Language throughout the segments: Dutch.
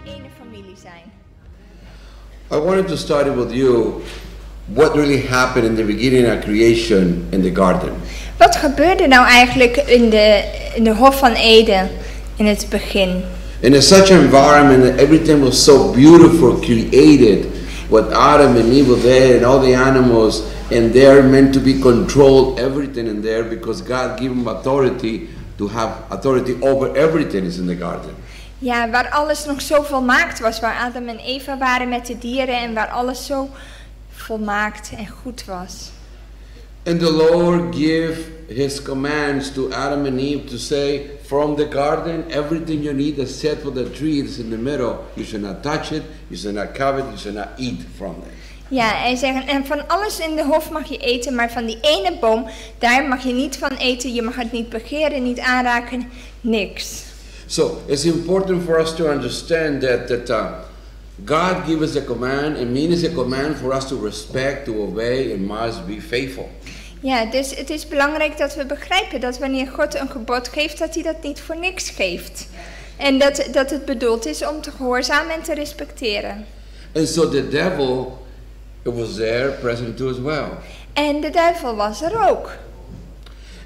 ene familie zijn. I wanted to start with you what really happened in the beginning of creation in the garden. Wat gebeurde nou eigenlijk in de Hof van Eden in het begin? In such an environment, everything was so beautiful, created, with Adam and Eve there and all the animals, and they're meant to be controlled, everything in there, because God gave them authority to have authority over everything is in the garden. Ja, waar alles nog zo volmaakt was, waar Adam en Eva waren met de dieren en waar alles zo volmaakt en goed was. And the Lord gave His commands to Adam and Eve to say, from the garden, everything you need is set for the tree is in the middle. You should not touch it, you should not covet, you should not eat from it. Ja, hij zegt, en van alles in de hof mag je eten, maar van die ene boom, daar mag je niet van eten. Je mag het niet begeren, niet aanraken, niks. So it's important for us to understand that God gives us a command, and means a command for us to respect, to obey, and must be faithful. Ja, dus het is belangrijk dat we begrijpen dat wanneer God een gebod geeft, dat hij dat niet voor niks geeft. En dat het bedoeld is om te gehoorzamen en te respecteren. And so the devil, it was there, present too as well. En de duivel was er ook.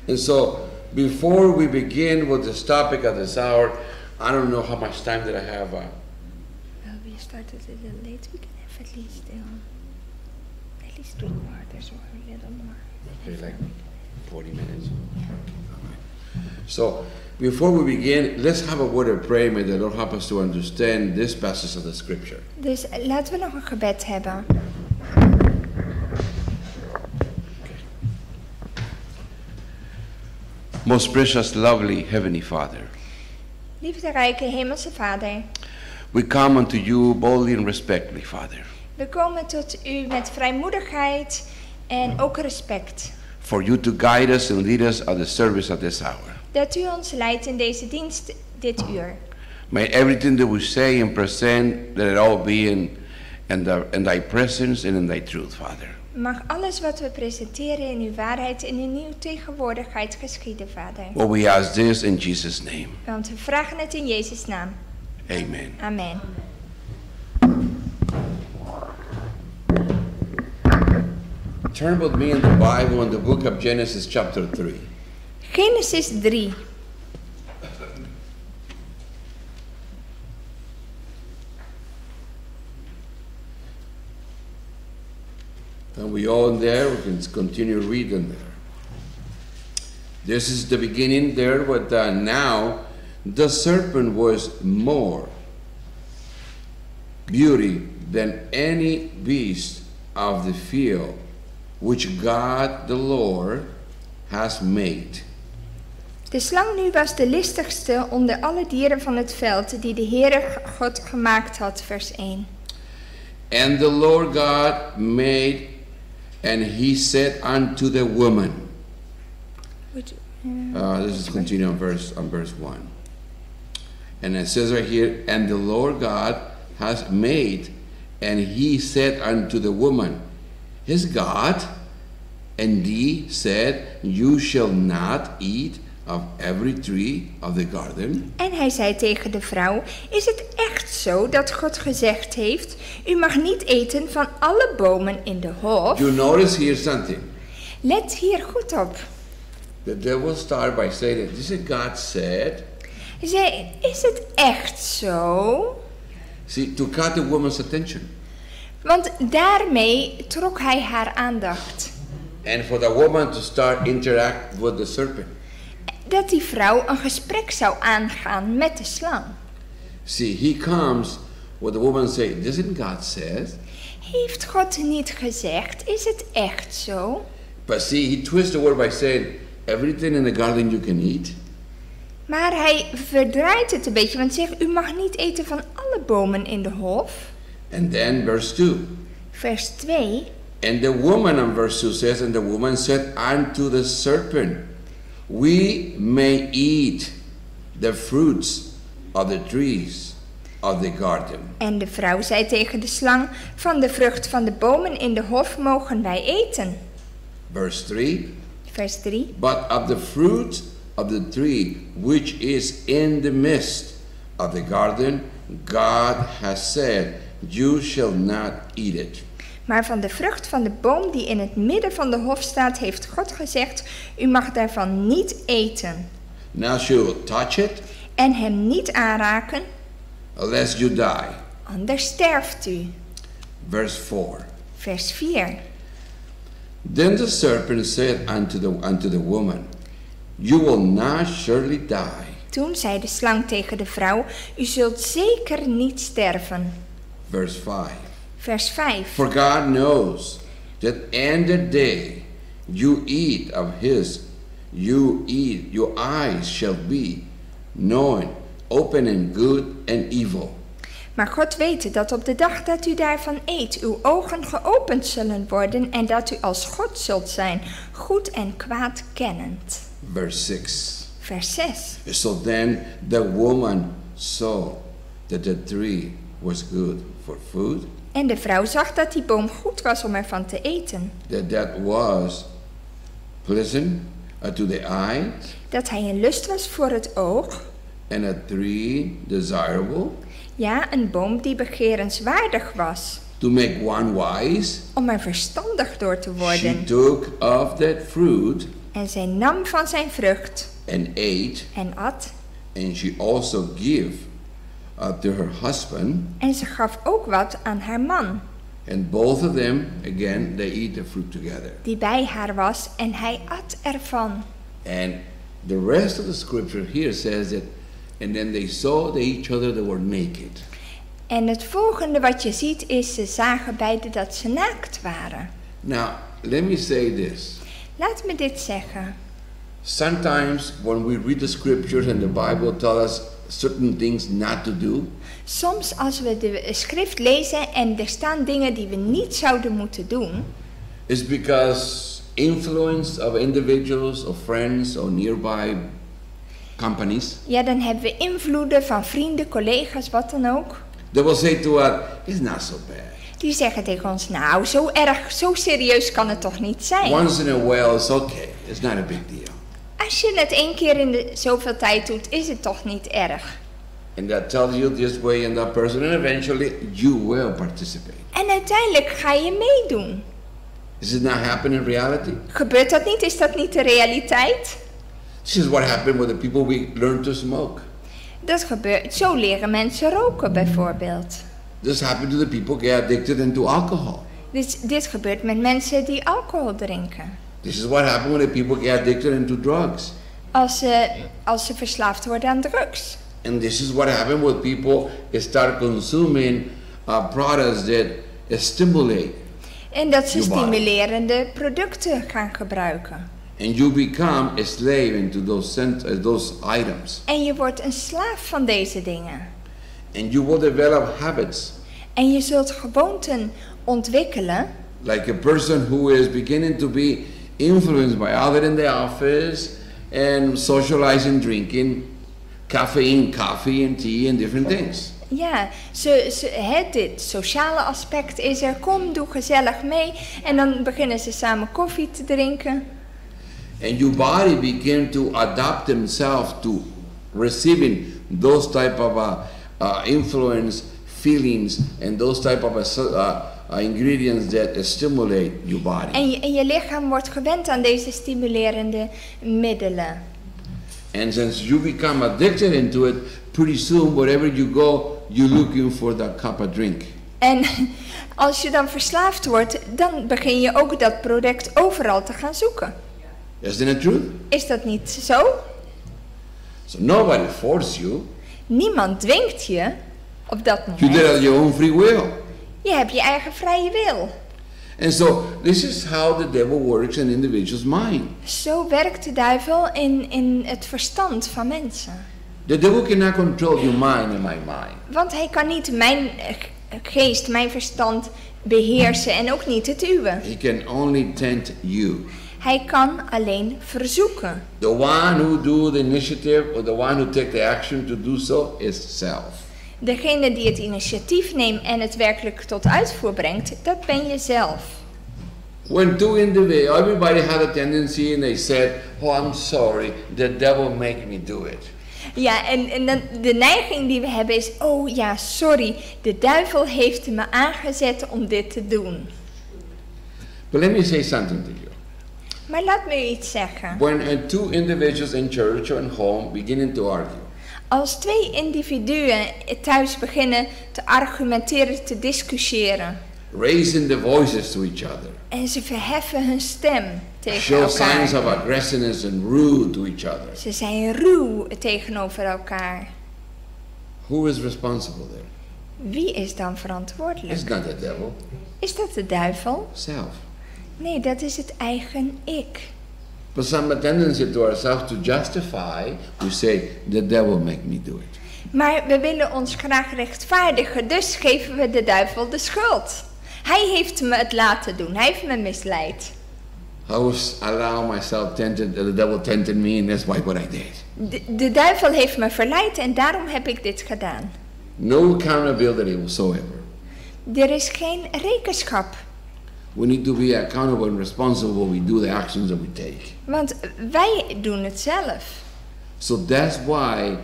And so, before we begin with this topic of this hour, I don't know how much time that I have. Well, we started a little late. We can have at least 3 quarters or a little more. Okay, like 40 minutes. So, before we begin, let's have a word of prayer. May the Lord help us to understand this passage of the Scripture. Dus laten we nog een gebed hebben. Most precious, lovely Heavenly Father, Liefderijke Hemelse Vader, we come unto you boldly and respectfully, Father, we komen tot u met vrijmoedigheid en ook respect. for you to guide us and lead us at the service of this hour. Dat u ons leidt in deze dienst dit uur. May everything that we say and present, let it all be in thy presence and in thy truth, Father. Mag alles wat we presenteren in uw waarheid en in uw tegenwoordigheid geschieden, Vader. Well, we ask this in Jesus' name. Want we vragen het in Jezus' naam. Amen. Amen. Turn with me in the Bible in the book of Genesis chapter 3. Genesis 3. And we all in there, we can continue reading there. This is the beginning there, but now the serpent was more beauty than any beast of the field which God the Lord has made. De slang nu was de listigste onder alle dieren van het veld die de Heere God gemaakt had, vers 1. And the Lord God made, and he said unto the woman. This is continuing on verse 1. And it says right here, and the Lord God has made, and he said unto the woman, his God, and he said, you shall not eat of every tree of the garden. En hij zei tegen de vrouw, is het echt zo dat God gezegd heeft, u mag niet eten van alle bomen in de hof? You notice here something. Let hier goed op. The devil started by saying, this is God said. Hij zei, is het echt zo? See, to cut the woman's attention. Want daarmee trok hij haar aandacht. And for the woman to start interact with the serpent. Dat die vrouw een gesprek zou aangaan met de slang. See, he comes with the woman say, doesn't God says? Heeft God niet gezegd, is het echt zo? But see, he twists the word by saying, everything in the garden you can eat. Maar hij verdraait het een beetje, want zegt, u mag niet eten van alle bomen in de hof. And then verse 2. Vers 2. And the woman on verse 2 says, and the woman said unto the serpent, we may eat the fruits of the trees of the garden. En de vrouw zei tegen de slang, van de vrucht van de bomen in de hof mogen wij eten. Verse 3. Vers 3. But of the fruit of the tree which is in the midst, of the garden, God has said, you shall not eat it. Maar van de vrucht van de boom die in het midden van de hof staat, heeft God gezegd, u mag daarvan niet eten. Now you will touch it, En hem niet aanraken, lest you die. anders sterft u. Verse 4. Vers 4. Then the serpent said unto the woman, you will not surely die. Toen zei de slang tegen de vrouw, u zult zeker niet sterven. Verse 5. Vers 5. For God knows that in the day you eat of his, your eyes shall be knowing, open and good and evil. Maar God weet dat op de dag dat u daarvan eet, uw ogen geopend zullen worden en dat u als God zult zijn, goed en kwaad kennend. Verse 6. Vers 6. So then the woman saw that the tree was good for food, En de vrouw zag dat die boom goed was om ervan te eten. that was pleasant to the eye, Dat hij een lust was voor het oog. and a tree desirable Ja, een boom die begerenswaardig was. to make one wise. Om er verstandig door te She worden. took of that fruit En zij nam van zijn vrucht and ate, en at. and she also gave to her husband, En ze gaf ook wat aan haar man, and both of them, again, they eat the fruit together. die bij haar was, en hij at ervan. And the rest of the scripture here says that, and then they saw that each other they were naked. En het volgende wat je ziet is, ze zagen beiden dat ze naakt waren. Now, let me say this. Laat me dit zeggen. Sometimes when we read the scriptures and the Bible tells us certain things not to do, Soms als we de schrift lezen en er staan dingen die we niet zouden moeten doen, it's because influence of individuals or friends or nearby companies, ja, dan hebben we invloeden van vrienden, collega's, wat dan ook. they will say to us, it's not so bad. Die zeggen tegen ons, nou, zo erg, zo serieus kan het toch niet zijn? Once in a while, it's okay. It's not a big deal. Als je het 1 keer in de zoveel tijd doet, is het toch niet erg? And that tells you this way and that person, and eventually you will participate. En uiteindelijk ga je meedoen. Does it not happen in reality? Gebeurt dat niet? Is dat niet de realiteit? This is what happened with the people we learn to smoke. Dat gebeurt. Zo leren mensen roken bijvoorbeeld. This happened to the people get addicted into alcohol. Dit gebeurt met mensen die alcohol drinken. This is what happened when the people get addicted into drugs. Als ze verslaafd worden aan drugs. And this is what happened when people start consuming products that stimulate. En dat ze Your body. stimulerende producten gaan gebruiken. And you become a slave into those items. En je wordt een slaaf van deze dingen. And you will develop habits. En je zult gewoonten ontwikkelen. Like a person who is beginning to be influenced by others in the office and socializing, drinking caffeine, coffee and tea and different things. Ja, dit sociale aspect is er. Kom, doe gezellig mee. En dan beginnen ze samen koffie te drinken. And your body begin to adapt themselves to receiving those type of influence, feelings, and those type of ingredients that stimulate your body. En je lichaam wordt gewend aan deze stimulerende middelen. And since you become addicted into it, pretty soon wherever you go, you're looking for that cup of drink. En als je dan verslaafd wordt, dan begin je ook dat product overal te gaan zoeken. Isn't it true? Is dat niet zo? So nobody forces you. Niemand dwingt je op dat You did it moment. at your own free will. Je hebt je eigen vrije wil. And so this is how the devil works in individual's mind. Zo werkt de duivel in het verstand van mensen. The devil cannot control your mind and my mind. Want hij kan niet mijn geest, mijn verstand beheersen en ook niet het uwe. He can only tempt you. Hij kan alleen verzoeken. The one who do the initiative or the one who take the action to do so is self. Degene die het initiatief neemt en het werkelijk tot uitvoer brengt, dat ben je zelf. When two individuals, everybody had a tendency and they said, oh, I'm sorry, the devil make me do it. Ja, en dan, de neiging die we hebben is, oh ja, sorry, de duivel heeft me aangezet om dit te doen. But let me say something to you. Maar laat me iets zeggen. When two individuals in church or in home beginning to argue, Als twee individuen thuis beginnen te argumenteren, te discussiëren. raising the voices to each other, En ze verheffen hun stem tegen show signs elkaar. of aggressiveness and rude to each other. Ze zijn ruw tegenover elkaar. Who is responsible there? Wie is dan It's verantwoordelijk? not the devil. Is dat de duivel? Self. Nee, dat is het eigen ik. But some tendency to ourselves to justify, we say, the devil make me do it. Maar we willen ons graag rechtvaardigen, dus geven we de duivel de schuld. Hij heeft me het laten doen, hij heeft me misleid. I was allow myself tempted, the devil tempted me, and that's what I did. De duivel heeft me verleid en daarom heb ik dit gedaan. No accountability whatsoever. Er is geen rekenschap, We need to be accountable and responsible when we do the actions that we take. want wij doen het zelf. So that's why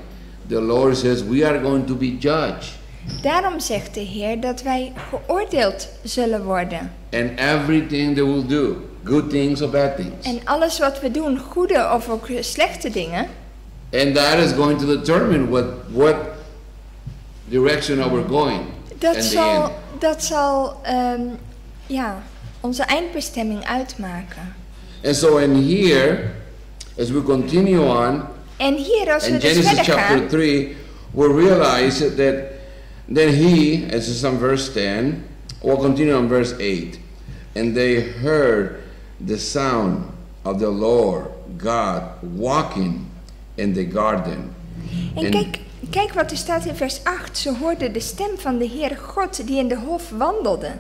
the Lord says we are going to be judged. Daarom zegt de Heer dat wij geoordeeld zullen worden. And everything that we'll do, good things or bad things. En alles wat we doen, goede of ook slechte dingen, And that is going to determine what direction we're going. dat zal onze eindbestemming uitmaken. And so in here, as we continue on, En hier, als we in dus Genesis verder chapter gaan, 3, we realize that then he, as is on verse 10, we'll continue on verse 8. And they heard the sound of the Lord God walking in the garden. en kijk wat er staat in vers 8. Ze hoorden de stem van de Heer God die in de hof wandelde.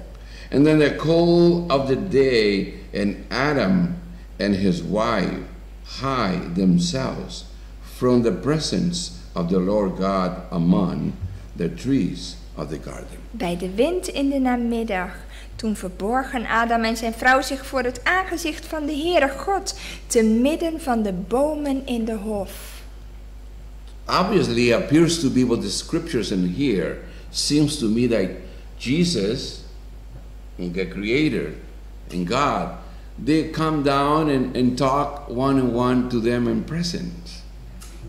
And then the cool of the day, and Adam and his wife hide themselves from the presence of the Lord God among the trees of the garden. Bij de wind in de namiddag, toen verborgen Adam en zijn vrouw zich voor het aangezicht van de Heere God, te midden van de bomen in de hof. Obviously, it appears to be what the scriptures in here seems to me like Jesus, the Creator, and God, they come down and talk one-on-one to them in presence.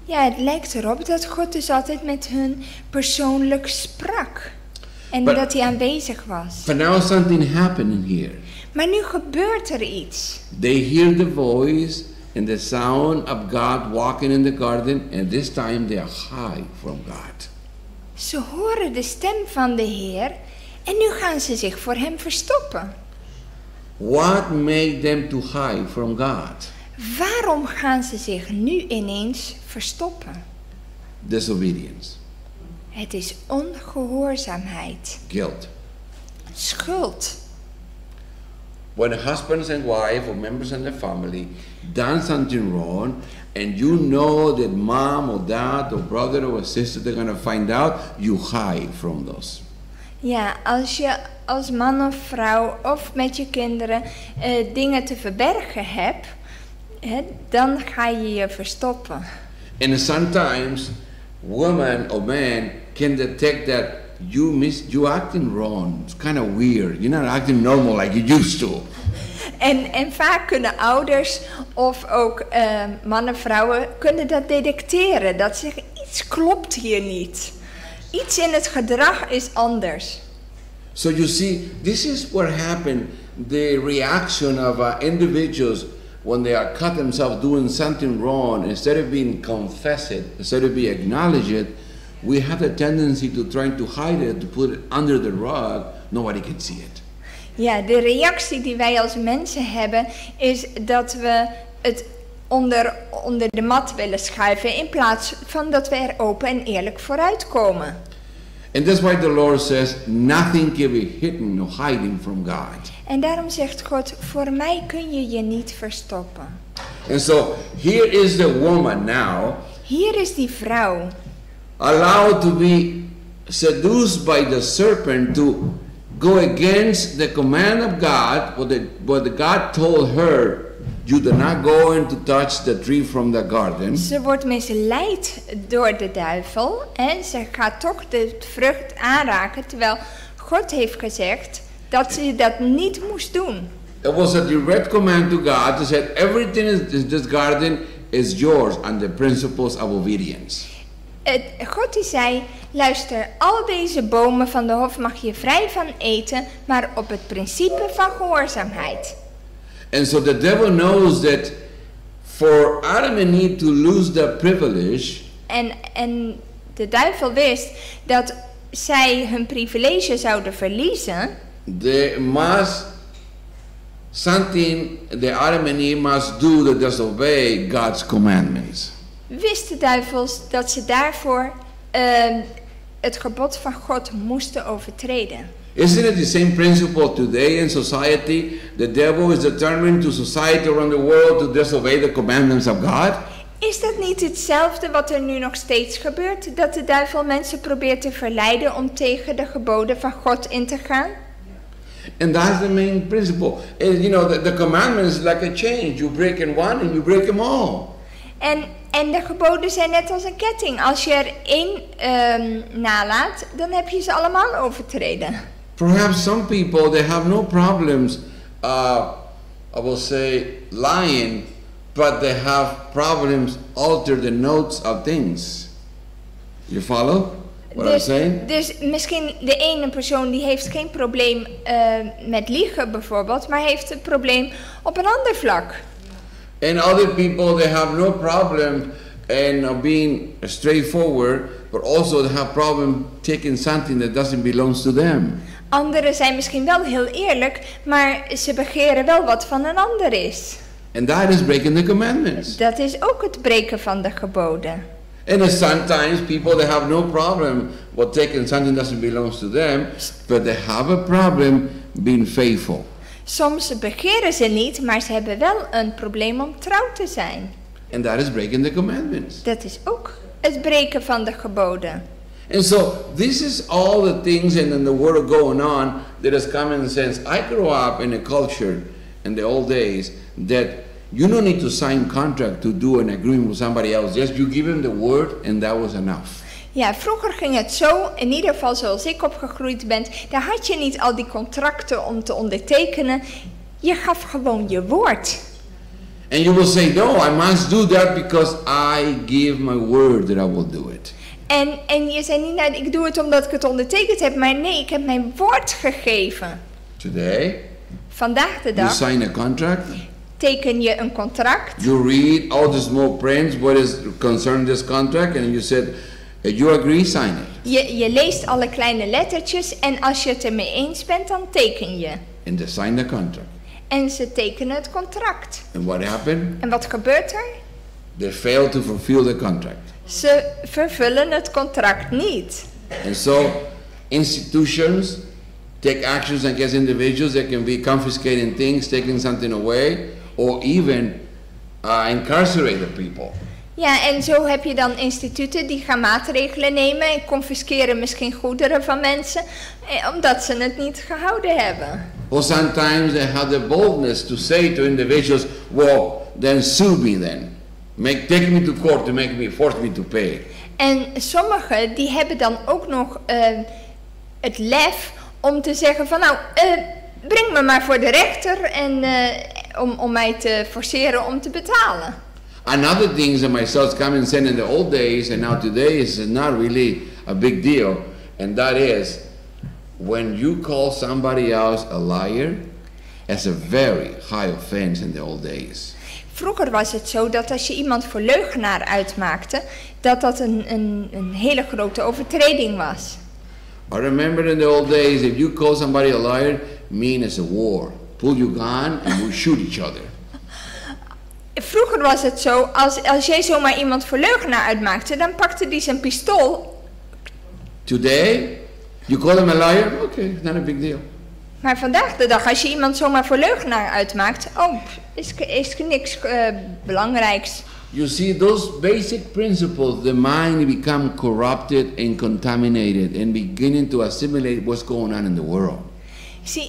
Ja, het lijkt erop dat God dus altijd met hun persoonlijk sprak. En But- dat hij aanwezig was. But now something happened here. Maar nu gebeurt er iets. They hear the voice and the sound of God walking in the garden, and this time they are high from God. Ze horen de stem van de Heer en nu gaan ze zich voor hem verstoppen. What made them to hide from God? Waarom gaan ze zich nu ineens verstoppen? Disobedience, Het is ongehoorzaamheid, guilt. schuld. When husbands and wife or members of the family done something wrong, and you know that mom or dad or brother or sister they're going to find out, you hide from those. Ja, als je als man of vrouw of met je kinderen dingen te verbergen hebt, dan ga je je verstoppen. And sometimes woman or man can detect that you acting wrong. It's kind of weird. You're not acting normal like you used to. En vaak kunnen ouders of ook mannen, vrouwen kunnen dat detecteren. Dat ze zeggen, iets klopt hier niet. Iets in het gedrag is anders. So you see, this is what happened. The reaction of individuals when they are caught themselves doing something wrong, instead of being confessed, instead of being acknowledged, we have a tendency to try to hide it, to put it under the rug. Nobody can see it. Ja, de reactie die wij als mensen hebben is dat we het onder de mat willen schuiven in plaats van dat we er open en eerlijk vooruit komen. And that's why the Lord says, nothing can be hidden or hiding from God. En daarom zegt God, voor mij kun je je niet verstoppen. And so here is the woman now, Hier is die vrouw, allowed to be seduced by the serpent to go against the command of God, what God told her you do not go in to touch the tree from the garden. Ze wordt misleid door de duivel en ze gaat toch de vrucht aanraken, terwijl God heeft gezegd dat ze dat niet moest doen. It was a direct command to God to say everything in this garden is yours on the principles of obedience. God die zei, luister, al deze bomen van de hof mag je vrij van eten, maar op het principe van gehoorzaamheid. And so the devil knows that for Adam and Eve to lose that privilege, En de duivel wist dat zij hun privilege zouden verliezen. they must something that Adam and Eve must do that disobey God's commandments. Wist de duivels dat ze daarvoor het gebod van God moesten overtreden. Isn't it the same principle today in society? The devil is determined to society around the world to disobey the commandments of God. Is dat niet hetzelfde wat er nu nog steeds gebeurt? Dat de duivel mensen probeert te verleiden om tegen de geboden van God in te gaan? And that's the main principle. And, you know, the commandment is like a chain. You break in one and you break them all. En de geboden zijn net als een ketting. Als je er één nalaat, dan heb je ze allemaal overtreden. Perhaps some people, they have no problems, I will say, lying, but they have problems alter the notes of things. You follow what I'm saying? Dus misschien de ene persoon die heeft geen probleem met liegen bijvoorbeeld, maar heeft een probleem op een ander vlak. And other people, they have no problem in being straightforward, but also they have problem taking something that doesn't belong to them. Anderen zijn misschien wel heel eerlijk, maar ze begeren wel wat van een ander is. And that is breaking the commandments. Dat is ook het breken van de geboden. And sometimes people, they have no problem with taking something that doesn't belong to them, but they have a problem being faithful. Soms begeren ze niet, maar ze hebben wel een probleem om trouw te zijn. And that is breaking the commandments. Dat is ook het breken van de geboden. And so this is all the things and in the world going on that is common sense. I grew up in a culture in the old days that you don't need to sign contract to do an agreement with somebody else. Just you give them the word and that was enough. Ja, vroeger ging het zo, in ieder geval zoals ik opgegroeid ben, daar had je niet al die contracten om te ondertekenen. Je gaf gewoon je woord. And you will say, no, I must do that because I give my word that I will do it. En je zei niet, nou, ik doe het omdat ik het ondertekend heb, maar nee, ik heb mijn woord gegeven. Today, Vandaag de you dag sign a contract, teken je een contract. you read all the small prints, what is concerned this contract, and you said, you agree, sign it. Je leest alle kleine lettertjes en als je het ermee eens bent, dan teken je. And they sign the contract. En ze tekenen het contract. And what happened? En wat gebeurt er? They fail to fulfill the contract. Ze vervullen het contract niet. And so institutions take actions against individuals. They can be confiscating things, taking something away, or even incarcerate the people. Ja, en zo heb je dan instituten die gaan maatregelen nemen en confisceren misschien goederen van mensen, omdat ze het niet gehouden hebben. Or sometimes they have the boldness to say to individuals, well, then sue me then. Take me to court to force me to pay. En sommigen die hebben dan ook nog het lef om te zeggen van nou, breng me maar voor de rechter en om mij te forceren om te betalen. Another thing that my sons come and said in the old days and now today is not really a big deal, and that is when you call somebody else a liar, it's a very high offense in the old days. Vroeger was het zo dat als je iemand voor leugenaar uitmaakte, dat een hele grote overtreding was. I remember in the old days, if you call somebody a liar, mean it's a war. Pull your gun and we shoot each other. Vroeger was het zo, als jij zomaar iemand voor leugenaar uitmaakte, dan pakte die zijn pistool. Today, you call him a liar, okay, not a big deal. Maar vandaag de dag, als je iemand zomaar voor leugenaar uitmaakt, is niks belangrijks. You see, those basic principles, the mind become corrupted and contaminated and beginning to assimilate what's going on in the world.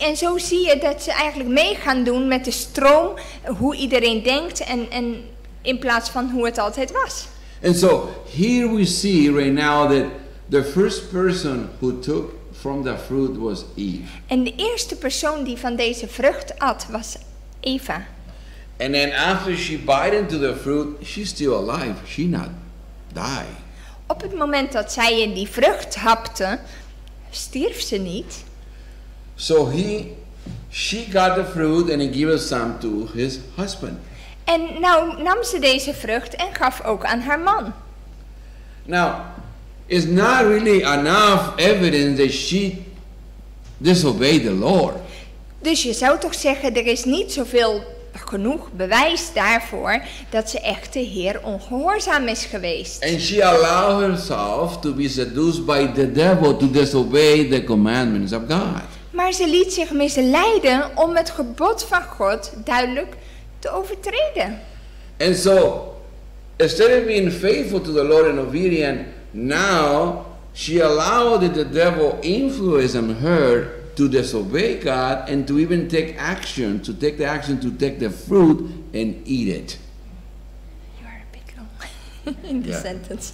En zo zie je dat ze eigenlijk mee gaan doen met de stroom, hoe iedereen denkt en in plaats van hoe het altijd was. And so here we see right now that the first person who took from the fruit was Eve. En de eerste persoon die van deze vrucht at was Eva. And then after she bite into the fruit, she's still alive. She not die. Op het moment dat zij in die vrucht hapte, stierf ze niet. So she got the fruit and he gave some to his husband. En nou nam ze deze vrucht en gaf ook aan haar man. Now, it's not really enough evidence that she disobeyed the Lord. Dus je zou toch zeggen, er is niet genoeg bewijs daarvoor dat ze echt de Heer ongehoorzaam is geweest. And she allowed herself to be seduced by the devil to disobey the commandments of God. Maar ze liet zich misleiden om het gebod van God duidelijk te overtreden. And so, instead of being faithful to the Lord and obedient, now she allowed the devil influence on her to disobey God and to even take the action to take the fruit and eat it. You are a bit long in the sentence.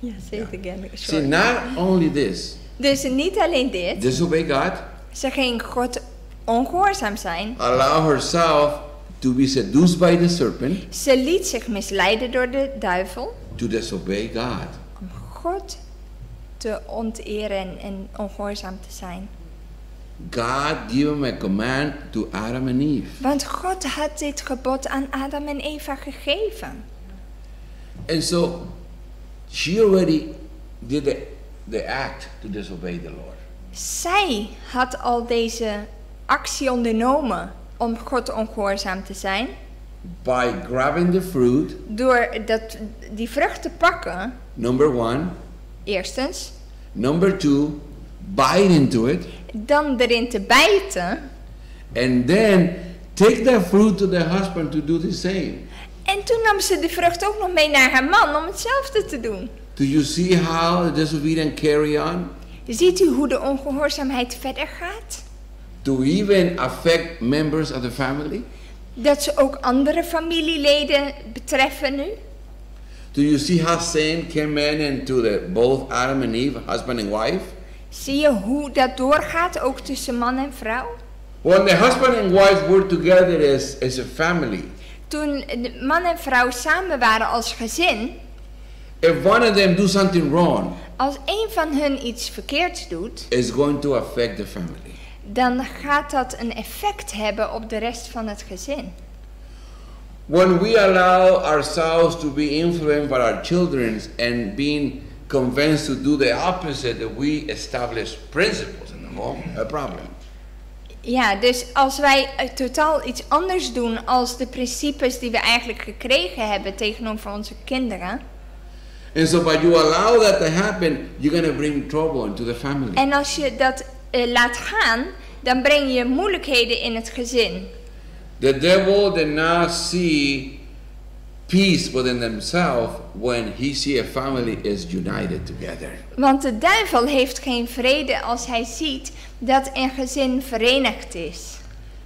Yeah, say it again. See, not only this. Dus niet alleen dit. Disobey God. Ze ging God ongehoorzaam zijn. Allow herself to be seduced by the serpent. Ze liet zich misleiden door de duivel. To disobey God. Om God te onteren en ongehoorzaam te zijn. God gave him a command to Adam and Eve. Want God had dit gebod aan Adam en Eva gegeven. And so she already did the act to disobey the Lord. Zij had al deze actie ondernomen om God ongehoorzaam te zijn. By grabbing the fruit. Door die vrucht te pakken. Number 1. Eerstens. Number 2, bite into it. Dan erin te bijten. And then take that fruit to the husband to do the same. En toen nam ze de vrucht ook nog mee naar haar man om hetzelfde te doen. Do you see how the disobedience carry on? Ziet u hoe de ongehoorzaamheid verder gaat? To even affect members of the family? Dat ze ook andere familieleden betreffen nu? Do you see how sin came into both Adam and Eve, husband and wife? Zie je hoe dat doorgaat, ook tussen man en vrouw? When the husband and wife were together as a family. Toen de man en vrouw samen waren als gezin. If one of them do something wrong. Als een van hun iets verkeerds doet. It's going to affect the family. Dan gaat dat een effect hebben op de rest van het gezin. When we allow ourselves to be influenced by our children and being convinced to do the opposite, that we establish principles in the home, a problem. Ja, dus als wij totaal iets anders doen als de principes die we eigenlijk gekregen hebben tegenover onze kinderen. And so by you allow that to happen, you're going to bring trouble into the family. En als je dat laat gaan, dan breng je moeilijkheden in het gezin. The devil did not see peace within themselves when he see a family is united together. Want de duivel heeft geen vrede als hij ziet dat een gezin verenigd is.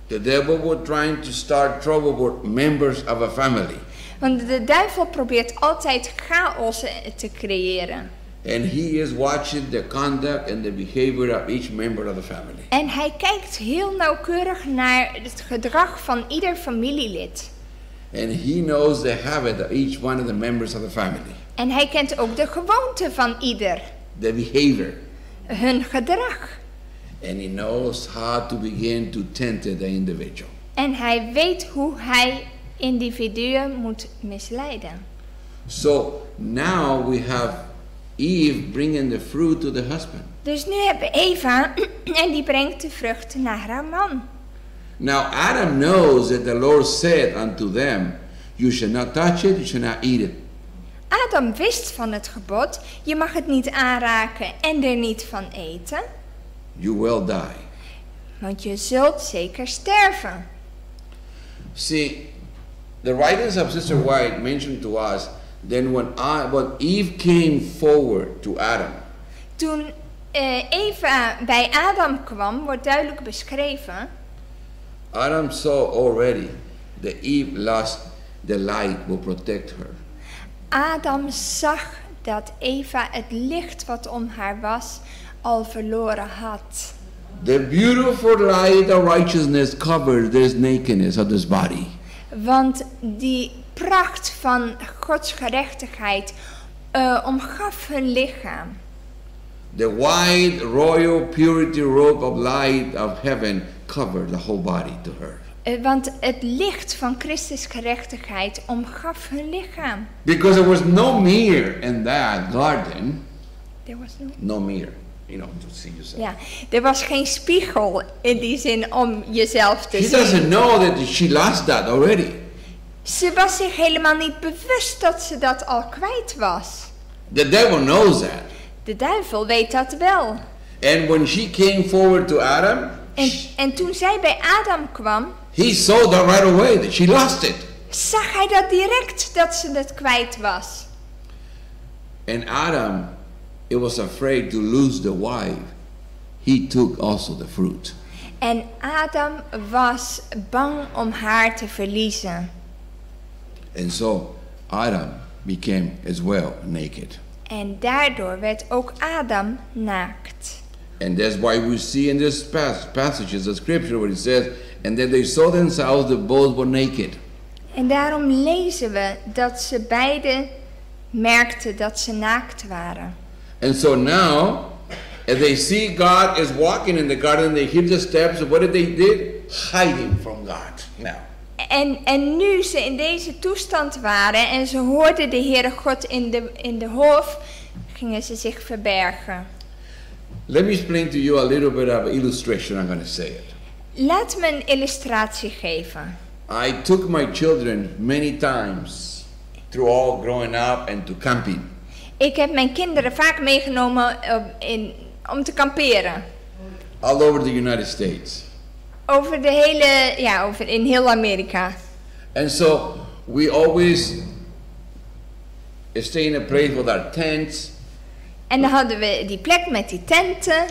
The devil was trying to start trouble with members of a family. Want de duivel probeert altijd chaos te creëren. And he is watching the conduct and the behavior of each member of the family. En hij kijkt heel nauwkeurig naar het gedrag van ieder familielid. And he knows the habit of each one of the members of the family. En hij kent ook de gewoonte van ieder. The behavior. Hun gedrag. And he knows how to begin to tempt the individual. En hij weet hoe hij individuen moet misleiden. So now we have Eve bringing the fruit to the husband. Dus nu hebben Eva en die brengt de vrucht naar haar man. Now Adam knows that the Lord said unto them, you shall not touch it, you shall not eat it. Adam wist van het gebod, je mag het niet aanraken en er niet van eten. You will die. Want je zult zeker sterven. See, the writings of Sister White mentioned to us, then when Eve came forward to Adam. Toen Eva bij Adam kwam, wordt duidelijk beschreven. Adam saw already that Eve lost the light will protect her. Adam zag dat Eva het licht wat om haar was al verloren had. The beautiful light of righteousness covered this nakedness of this body. Want die pracht van Gods gerechtigheid omgaf hun lichaam. The white royal purity robe of light of heaven covered the whole body to her. Want het licht van Christus gerechtigheid omgaf hun lichaam. Because there was no mirror in that garden. There was No mirror, you know, to see yourself. Ja, er was geen spiegel in die zin om jezelf te She zien. doesn't know that she lost that already. Ze was zich helemaal niet bewust dat ze dat al kwijt was. The devil knows that. De duivel weet dat wel. And when she came forward to Adam, En toen zij bij Adam kwam, he saw that right away that she lost it. zag hij dat direct dat ze het kwijt was. And Adam, it was afraid to lose the wife. He took also the fruit. En Adam was bang om haar te verliezen. And so Adam became as well naked. En daardoor werd ook Adam naakt. And that's why we see in this passages of scripture where it says, and then they saw themselves that both were naked. En daarom lezen we dat ze beiden merkten dat ze naakt waren. And so now, as they see God is walking in the garden, they hear the steps, what did they do? Hiding from God. Now. En nu ze in deze toestand waren en ze hoorden de Heere God in de hof, gingen ze zich verbergen. Let me explain to you a little bit of an illustration, I'm going to say it. Laat me een illustratie geven. I took my children many times through all growing up and to camping. Ik heb mijn kinderen vaak meegenomen om te kamperen. All over the United States. Over de hele, in heel Amerika. And so we always stay in a place with our tents. En dan hadden we die plek met die tenten.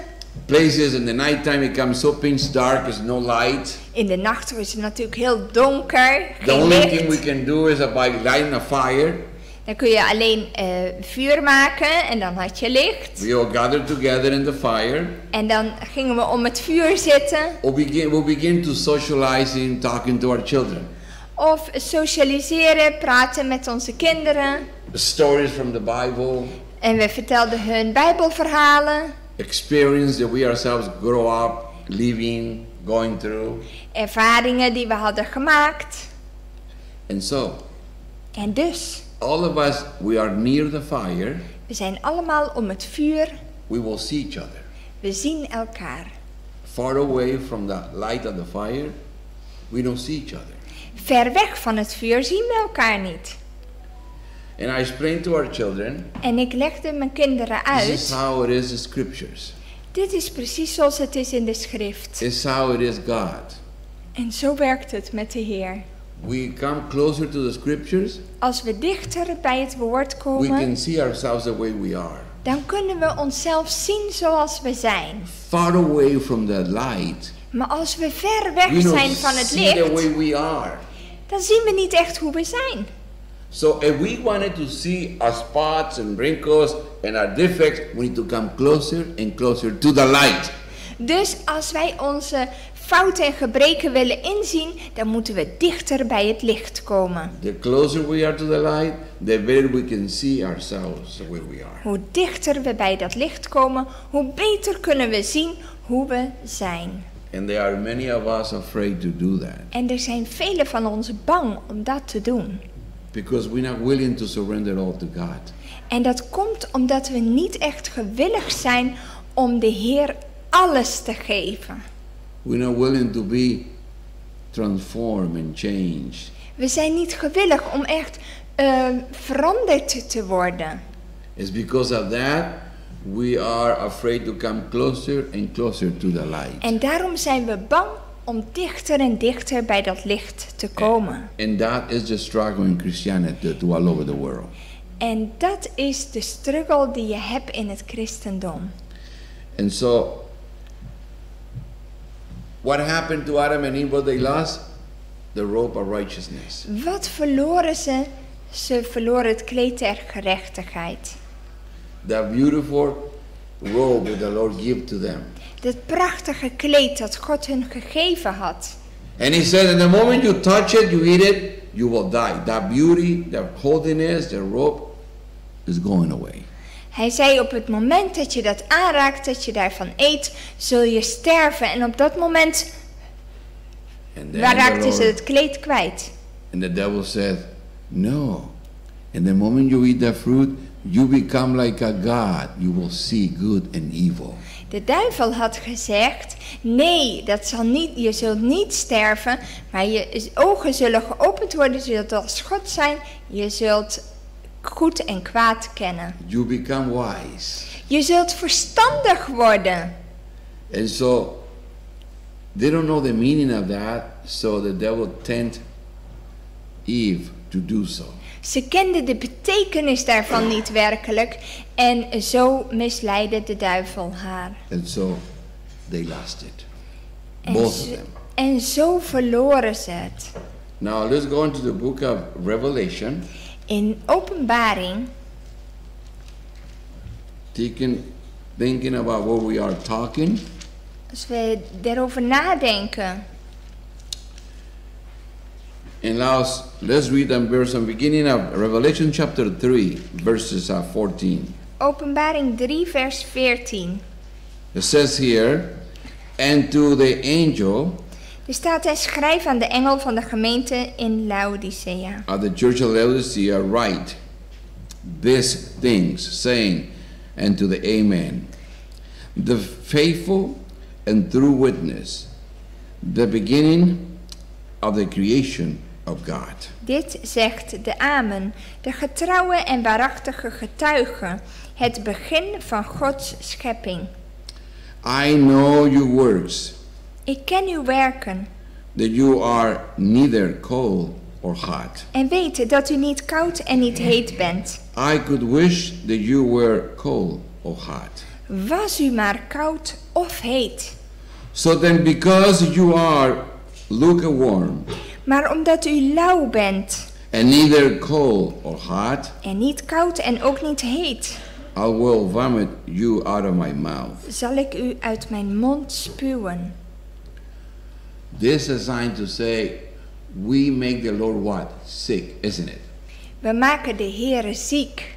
Places in the nighttime it becomes so pitch dark, there's no light. In de nacht is het natuurlijk heel donker, The geen only thing we licht. can do is by lighting a fire. Dan kun je alleen vuur maken en dan had je licht. We all gather together in the fire. En dan gingen we om het vuur zitten. We begin to socializing, talking to our children. Of socialiseren, praten met onze kinderen. Stories from the Bible. En we vertelden hun Bijbelverhalen. Experience that we ourselves grow up, living, going through. Ervaringen die we hadden gemaakt. And so, En dus, all of us, we are near the fire. we zijn allemaal om het vuur. We will see each other. We zien elkaar. Far away from the light of the fire, we don't see each other. Ver weg van het vuur zien we elkaar niet. And I explained to our children, En ik legde mijn kinderen this is uit. how it is in scriptures. Dit is precies zoals het is in de schrift. It's how it is God. En zo werkt het met de Heer. We come closer to the scriptures, Als we dichter bij het woord we komen, can see ourselves the way we are. dan kunnen we onszelf zien zoals we zijn. Far away from the light, Maar als we ver we weg don't zijn van het see the licht, way we are. dan zien we niet echt hoe we zijn. So if we wanted to see our spots and wrinkles and our defects, we need to come closer and closer to the light. Dus als wij onze fouten en gebreken willen inzien, dan moeten we dichter bij het licht komen. The closer we are to the light, the better we can see ourselves the way we are. Hoe dichter we bij dat licht komen, hoe beter kunnen we zien hoe we zijn. And there are many of us afraid to do that En er zijn velen van ons bang om dat te doen. because we're not willing to surrender all to God. En dat komt omdat we niet echt gewillig zijn om de Heer alles te geven. We're not willing to be transformed and changed. We zijn niet gewillig om echt veranderd te worden. It's because of that we are afraid to come closer and closer to the light. En daarom zijn we bang om dichter en dichter bij dat licht te komen. And that is the struggle in Christianity to all over the world. En dat is de struggle die je hebt in het christendom. And so, what happened to Adam and Eve? What they lost? The robe of righteousness. Wat verloren ze? Ze verloren het kleed der gerechtigheid. That beautiful robe that the Lord gave to them. Dit prachtige kleed dat God hun gegeven had. And he said, in the moment you touch it, you eat it, you will die. That beauty, that holiness, the robe is going away. Hij zei, op het moment dat je dat aanraakt, dat je daarvan eet, zul je sterven. En op dat moment raakten ze het kleed kwijt. And the devil said, no. In the moment you eat that fruit, you become like a God. You will see good and evil. De duivel had gezegd, nee, dat zal niet, je zult niet sterven, maar je ogen zullen geopend worden, je zult als God zijn, je zult goed en kwaad kennen. You become wise. Je zult verstandig worden. And so, they don't know the meaning of that, so the devil tempted Eve to do so. Ze kenden de betekenis daarvan niet werkelijk en zo misleidde de duivel haar. And so, they lost it. Both of them. En zo verloren ze het. Now, let's go into the book of Revelation. In Openbaring, Thinking about what we are talking. als we daarover nadenken. And let's read the verse on beginning of Revelation chapter 3, verses 14. Openbaring 3, vers 14. It says here, and to the angel Er staat, en schrijf aan de engel van de gemeente in Laodicea. of the church of Laodicea write these things, saying, and to the Amen, the faithful and true witness, the beginning of the creation of God. Dit zegt de Amen, de getrouwe en waarachtige getuige, het begin van Gods schepping. I know your works, Ik ken uw werken that you are neither cold or hot. en weet dat u niet koud en niet heet bent. I could wish that you were cold or hot. Was u maar koud of heet. So then, because you are lukewarm Maar omdat u lauw bent and neither cold or hot, en niet koud en ook niet heet, I will vomit you out of my mouth. zal ik u uit mijn mond spuwen. This is a sign to say, we make the Lord what? Sick, isn't it? We maken de Heere ziek.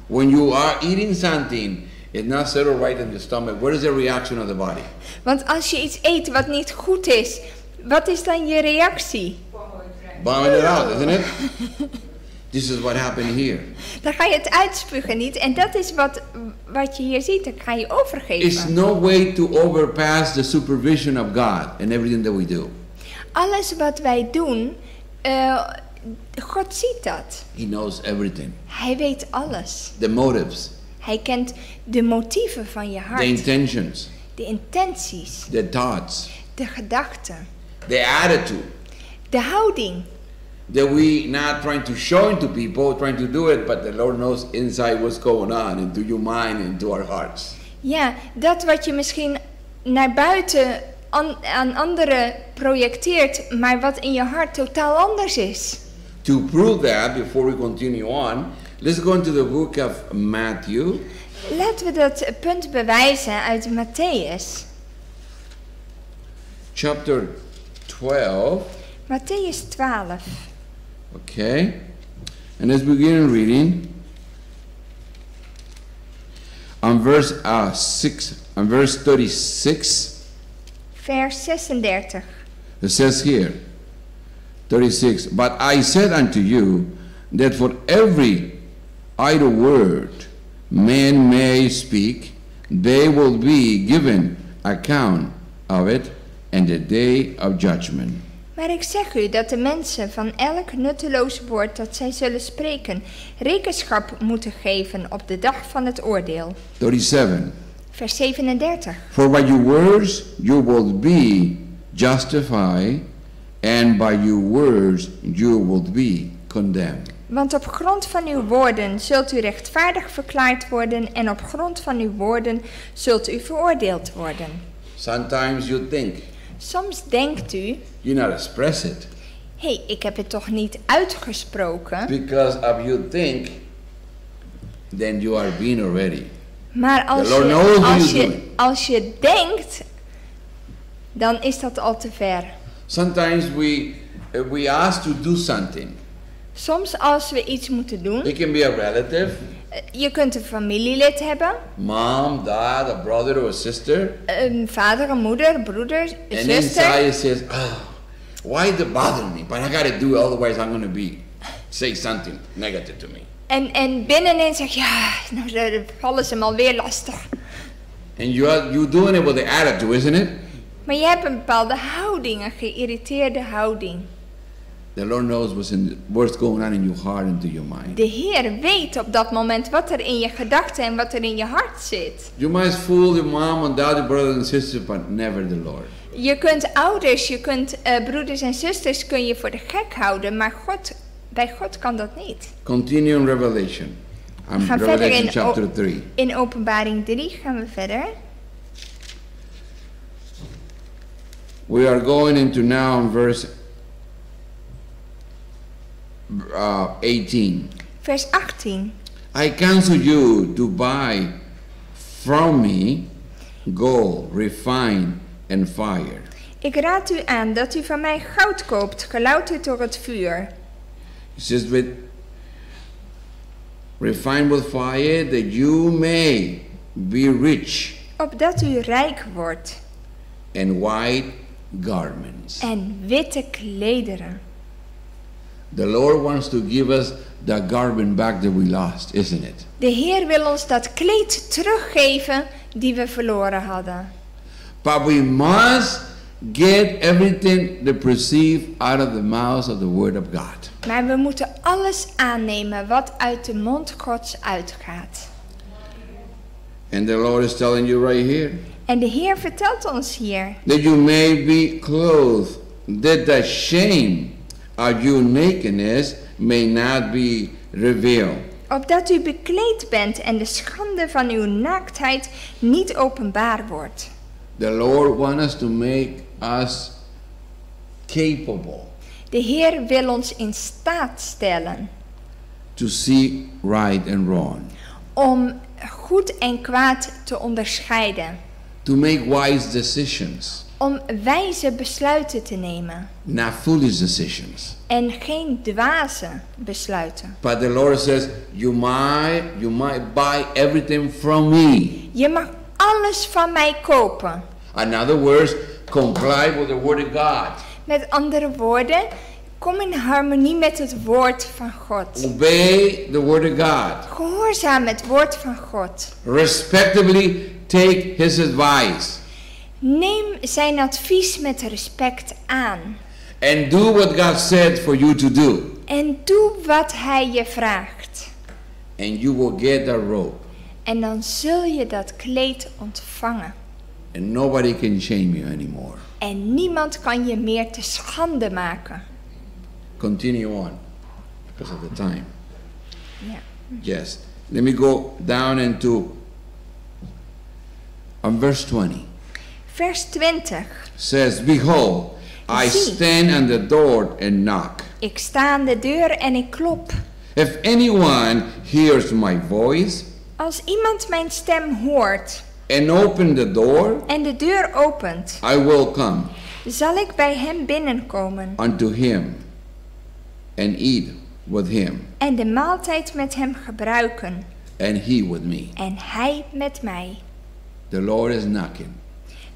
When you are eating something, it's not settled right in the stomach. What is the reaction of the body? Want als je iets eet wat niet goed is, wat is dan je reactie? Vomit it out, isn't it? This is what happened here. Dan ga je het uitspugen niet. En dat is wat je hier ziet. Dan ga je overgeven. It's no way to overpass the supervision of God in everything that we do. Alles wat wij doen, God ziet dat. He knows everything. Hij weet alles. The motives, Hij kent de motieven van je the hart. intentions, De intenties. the thoughts, De gedachten. the attitude. De houding. That we not trying to show it to people, trying to do it, but the Lord knows inside what's going on into your mind and into our hearts. Ja, dat wat je misschien naar buiten aan anderen projecteert, maar wat in je hart totaal anders is. To prove that, before we continue on, let's go into the book of Matthew. Laten we dat punt bewijzen uit Matthäus. Chapter 12. Matthäus 12. Okay. And let's begin reading on verse 36. Vers 36. It says here, 36, but I said unto you that for every idle word man may speak, they will be given account of it in the day of judgment. Maar ik zeg u dat de mensen van elk nutteloos woord dat zij zullen spreken, rekenschap moeten geven op de dag van het oordeel. 37. Vers 37. For by your words you will be justified, and by your words you will be condemned. Want op grond van uw woorden zult u rechtvaardig verklaard worden en op grond van uw woorden zult u veroordeeld worden. Sometimes you think, Soms denkt u, you not express it. hé, ik heb het toch niet uitgesproken. Because if you think, then you are being already. Maar The Lord knows what you're doing. als je denkt, dan is dat al te ver. Sometimes we ask to do something. Soms als we iets moeten doen, It can be a relative, je kunt een familielid hebben, mom, dad, a brother or a sister. een vader, een moeder, een broeder, een And inside zuster. it says, oh, why does it bother me? But I gotta do it, otherwise I'm gonna say something negative to me. En binnenin zeg je, ja, nou dan vallen ze me alweer lastig. And you're doing it with the attitude, isn't it? Maar je hebt een bepaalde houding, een geïrriteerde houding. The Lord knows what's going on in your heart and to your mind. De Heer weet op dat moment wat er in je gedachten en wat er in je hart zit. You might fool your mom and dad, your brothers and sisters, but never the Lord. Je kunt ouders, je kunt broeders en zusters kun je voor de gek houden, maar bij God kan dat niet. Continue in Revelation. We gaan verder Revelation chapter 3. in Openbaring 3 gaan we verder. We are going into now in verse 18. Vers 18. I counsel you to buy from me gold, refined and fire. Ik raad u aan dat u van mij goud koopt, gelouterd door het vuur. It says refined with fire, that you may be rich, Opdat u rijk wordt and white garments. en witte klederen. The Lord wants to give us the garment back that we lost, isn't it? De Heer wil ons dat kleed teruggeven die we verloren hadden. But we must get everything that proceeds out of the mouth of the word of God. Maar we moeten alles aannemen wat uit de mond Gods uitgaat. And the Lord is telling you right here En de Heer vertelt ons hier that you may be clothed, that the shame of your nakedness may not be revealed. opdat u bekleed bent en de schande van uw naaktheid niet openbaar wordt. The Lord wants us to make us capable De Heer wil ons in staat stellen to see right and wrong, om goed en kwaad te onderscheiden. to make wise decisions, Om wijze besluiten te nemen not foolish decisions. en geen dwaze besluiten. But the Lord says, you might buy everything from me. Je mag alles van mij kopen. In other words, comply with the word of God. Met andere woorden, kom in harmonie met het woord van God. Obey the word of God. Gehoorzaam het woord van God. Respectably take his advice. Neem zijn advies met respect aan. And do what God said for you to do. En doe wat hij je vraagt. And you will get that robe. En dan zul je dat kleed ontvangen. And nobody can shame you anymore. En niemand kan je meer te schande maken. Continue on, because of the time. Ja. Yes. Let me go down into verse 20. Vers 20. Says, behold, I Zie. stand at the door and knock. Ik sta aan de deur en ik klop. If anyone hears my voice Als iemand mijn stem hoort and open the door, en de deur opent, I will come zal ik bij hem binnenkomen unto him and eat with him, en de maaltijd met hem gebruiken and he with me. en hij met mij. The Lord is knocking,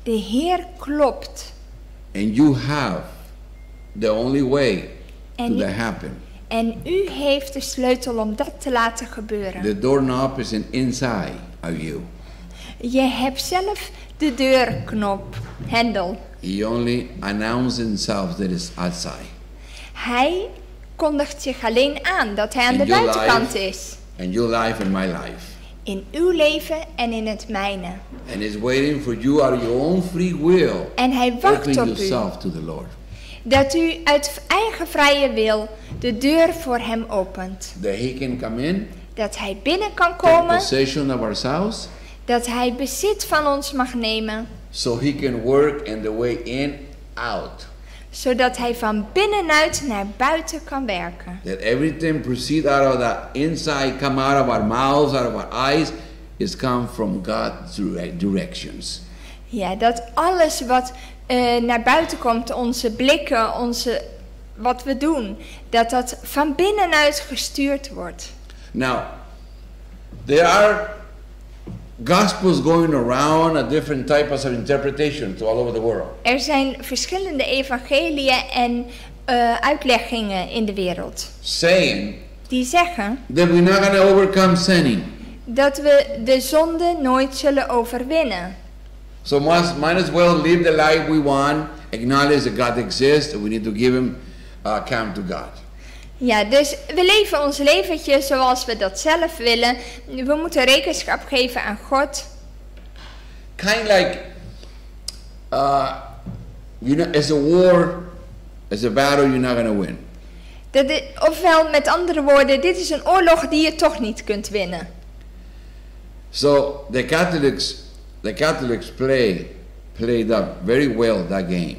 De Heer klopt and you have the only way en, to that happen. en u heeft de sleutel om dat te laten gebeuren. The doorknob is inside of you. Je hebt zelf de deurknop, hendel. He only announces himself that it's outside. Hij kondigt zich alleen aan dat hij aan In de your buitenkant life. is. And your life and my life. In uw leven en in het mijne. And it's waiting for you out of your own free will. En hij wacht Open op u. yourself to the Lord. dat u uit eigen vrije wil de deur voor hem opent. That he can come in, Dat hij binnen kan take komen, possession of ourselves, dat hij bezit van ons mag nemen, so he can work in the way in, out. zodat hij van binnenuit naar buiten kan werken. That everything proceed out of that inside, come out of our mouths, out of our eyes, is come from God's directions. Ja, dat alles wat naar buiten komt, onze blikken, wat we doen, dat dat van binnenuit gestuurd wordt. Now, there are gospels going around, a different types of interpretations all over the world. Er zijn verschillende evangeliën en uitleggingen in de wereld. Saying Die zeggen that we're not going to overcome sinning. dat we de zonde nooit zullen overwinnen. So might as well live the life we want, acknowledge that God exists, and we need to give him account to God. Ja, dus we leven ons leventje zoals we dat zelf willen. We moeten rekenschap geven aan God. Kind like, it's a war, it's a battle you're not going to win. Ofwel, met andere woorden, dit is een oorlog die je toch niet kunt winnen. So the Catholics played up very well that game.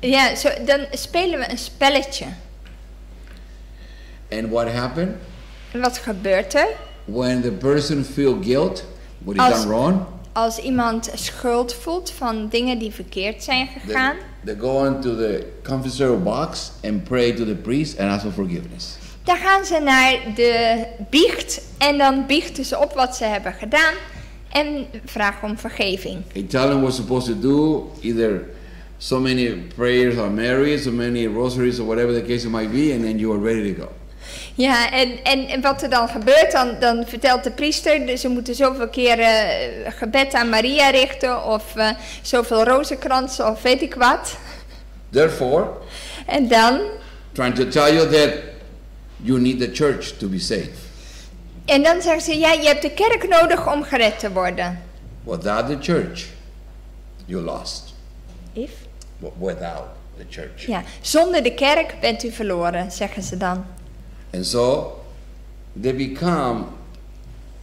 Ja, dan spelen we een spelletje. And what happened? Wat gebeurt er? When the person feel guilt, what is done wrong, als iemand schuld voelt van dingen die verkeerd zijn gegaan, they go into the confessor box and pray to the priest and ask for forgiveness. Dan gaan ze naar de biecht en dan biechten ze op wat ze hebben gedaan en vragen om vergeving. They tell them what's supposed to do, either so many prayers or Marys, so many rosaries or whatever the case might be, and then you are ready to go. Ja, en wat er dan gebeurt, dan vertelt de priester, ze moeten zoveel keer gebed aan Maria richten of zoveel rozenkransen of weet ik wat. Therefore, en dan trying to tell you that you need the church to be saved. En dan zeggen ze, ja, je hebt de kerk nodig om gered te worden. Without the church, you lost. If? Without the church. Ja, zonder de kerk bent u verloren, zeggen ze dan. And so they become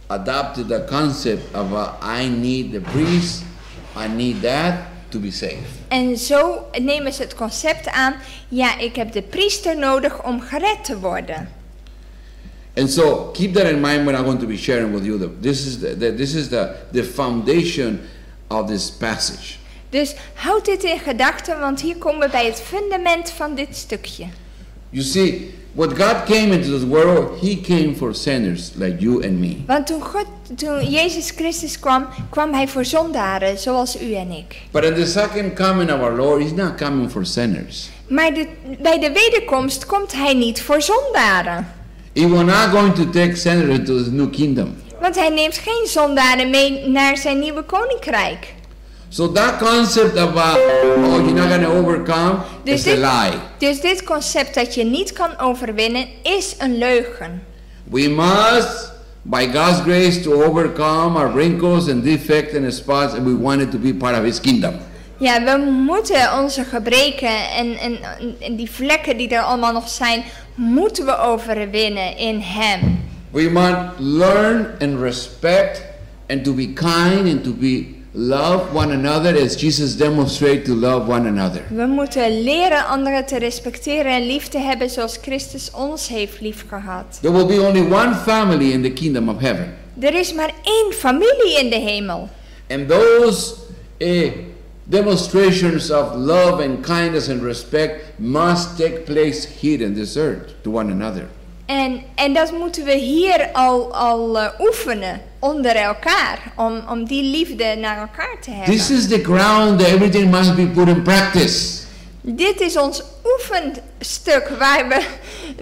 adopted the concept of I need the priest, I need that to be saved. En zo nemen ze het concept aan, ja, ik heb de priester nodig om gered te worden. And so keep that in mind when I'm going to be sharing with you. This is the foundation of this passage. Dus houd dit in gedachten, want hier komen we bij het fundament van dit stukje. You see, what God came into this world, He came for sinners like you and me. Want toen Jezus Christus kwam, kwam Hij voor zondaren, zoals u en ik. But in the second coming of our Lord, He's not coming for sinners. Maar bij de wederkomst komt Hij niet voor zondaren. He will not going to take sinners into His new kingdom. Want Hij neemt geen zondaren mee naar zijn nieuwe koninkrijk. So that concept of you're not going to overcome is a lie. Dus dit concept dat je niet kan overwinnen is een leugen. We must, by God's grace, to overcome our wrinkles and defects and spots, and we want it to be part of His kingdom. Ja, we moeten onze gebreken en die vlekken die er allemaal nog zijn, moeten we overwinnen in Hem. We must learn and respect and to be kind and to be love one another as Jesus demonstrated to love one another. We moeten leren anderen te respecteren en lief te hebben zoals Christus ons heeft lief gehad. There will be only one family in the kingdom of heaven. Er is maar één familie in de hemel. And those demonstrations of love and kindness and respect must take place here in this earth to one another. En dat moeten we hier al oefenen onder elkaar, om die liefde naar elkaar te hebben. This is the ground that everything must be put in practice. Dit is ons oefenstuk waar we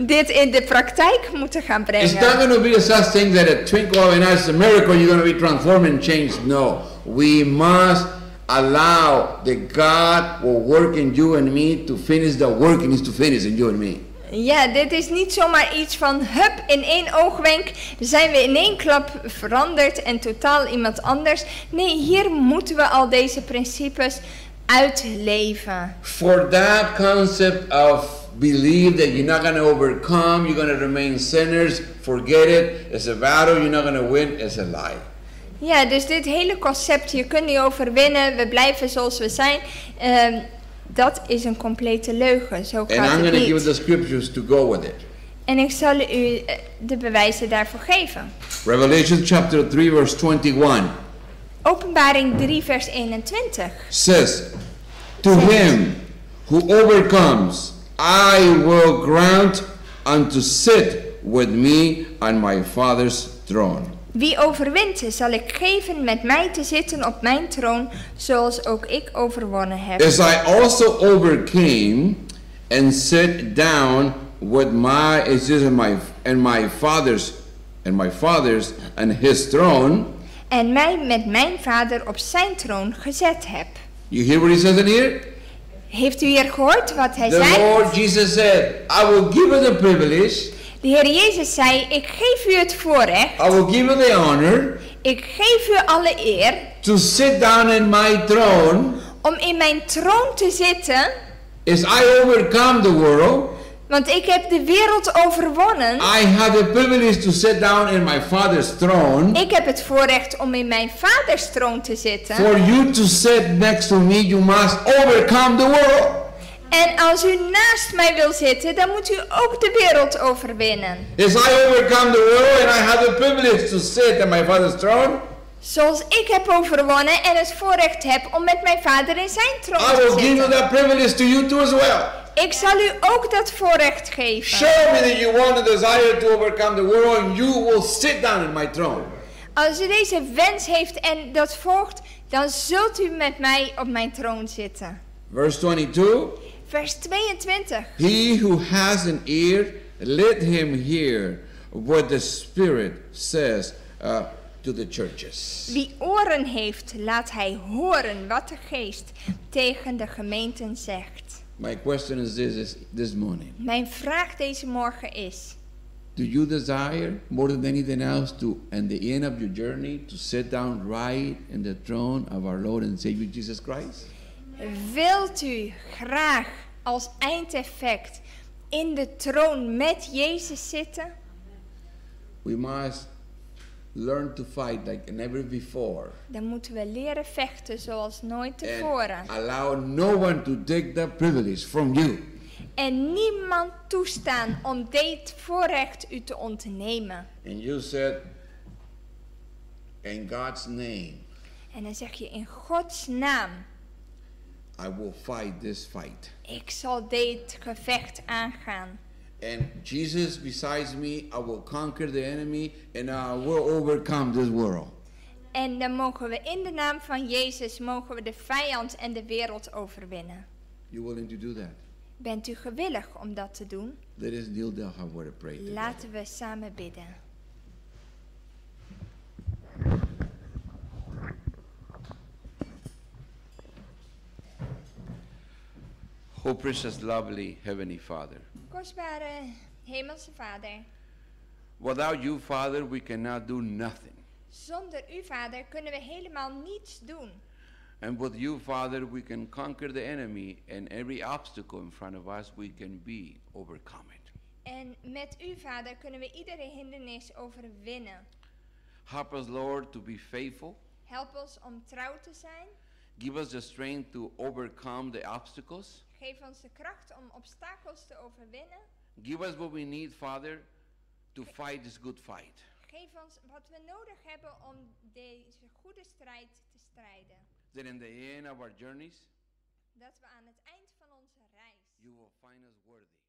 dit in de praktijk moeten gaan brengen. It's not going to be a such thing that a twinkle of an eye is a miracle, you're going to be transformed and changed. No, we must allow that God will work in you and me to finish the work He needs to finish in you and me. Ja, dit is niet zomaar iets van hup, in één oogwenk zijn we in één klap veranderd en totaal iemand anders. Nee, hier moeten we al deze principes uitleven. For that concept of believe that you're not going to overcome, you're going to remain sinners, forget it, it's a battle, you're not going to win, it's a lie. Ja, dus dit hele concept, je kunt niet overwinnen, we blijven zoals we zijn, dat is een complete leugen. Zo And gaat I'm het going to give niet. the scriptures to go with it. En ik zal u de bewijzen daarvoor geven. Revelation chapter 3 verse 21 Openbaring 3 vers 21. says, to him who overcomes, I will grant unto sit with me on my Father's throne. Wie overwint, zal ik geven met mij te zitten op mijn troon, zoals ook ik overwonnen heb. As I also overcame and sat down with my father's and his throne. En mij met mijn vader op zijn troon gezet heb. You hear what he says in here? Heeft u hier gehoord wat hij The zei? Lord Jesus said, I will give you the privilege, De Heer Jezus zei, ik geef u het voorrecht, I will give you the honor ik geef u alle eer, to sit down in my throne om in mijn troon te zitten, as I overcome the world. want ik heb de wereld overwonnen. I have the privilege to sit down in my Father's throne. Ik heb het voorrecht om in mijn vaders troon te zitten. For you to sit next to me, you must overcome the world. En als u naast mij wil zitten, dan moet u ook de wereld overwinnen. As I overcome the world and I have the privilege to sit in my Father's throne, Zoals ik heb overwonnen en het voorrecht heb om met mijn vader in zijn troon I te will give you zitten. that privilege to you too as well. Ik zal u ook dat voorrecht geven. Show me that you want the desire to overcome the world and you will sit down in my throne. Als u deze wens heeft en dat volgt, dan zult u met mij op mijn troon zitten. Verse 22. Vers 22. He who has an ear, let him hear what the Spirit says to the churches. Wie oren heeft, laat hij horen wat de geest tegen de gemeenten zegt. My question is this morning. Mijn vraag deze morgen is: Do you desire more than anything else to, at the end of your journey, to sit down right in the throne of our Lord and Savior Jesus Christ? wilt u graag als eindeffect in de troon met Jezus zitten? We must learn to fight like never before. Dan moeten we leren vechten zoals nooit tevoren. And allow no one to take that privilege from you. En niemand toestaan om dit voorrecht u te ontnemen. And you said, in God's name, En dan zeg je in Gods naam, I will fight this fight. ik zal dit gevecht aangaan. And Jesus besides me, I will conquer the enemy and I will overcome this world. En dan mogen we in de naam van Jezus, mogen we de vijand en de wereld overwinnen. You willing to do that? Bent u gewillig om dat te doen? Let us kneel down and word of prayer together. Laten we samen bidden. Oh, precious, lovely Heavenly Father. Kostbare Hemelse Vader, Without you, Father, we cannot do nothing. zonder u, Vader, kunnen we helemaal niets doen. And with you, Father, we can conquer the enemy, and every obstacle in front of us, we can overcome it. En met u, Vader, kunnen we iedere hindernis overwinnen. Help us, Lord, to be faithful. Help ons om trouw te zijn. Give us the strength to overcome the obstacles. Geef ons de kracht om obstakels te overwinnen. Give us what we need, Father, to fight this good fight. Geef ons wat we nodig hebben om deze goede strijd te strijden. That in the end of our journeys, Dat we aan het eind van onze reis you will find us worthy.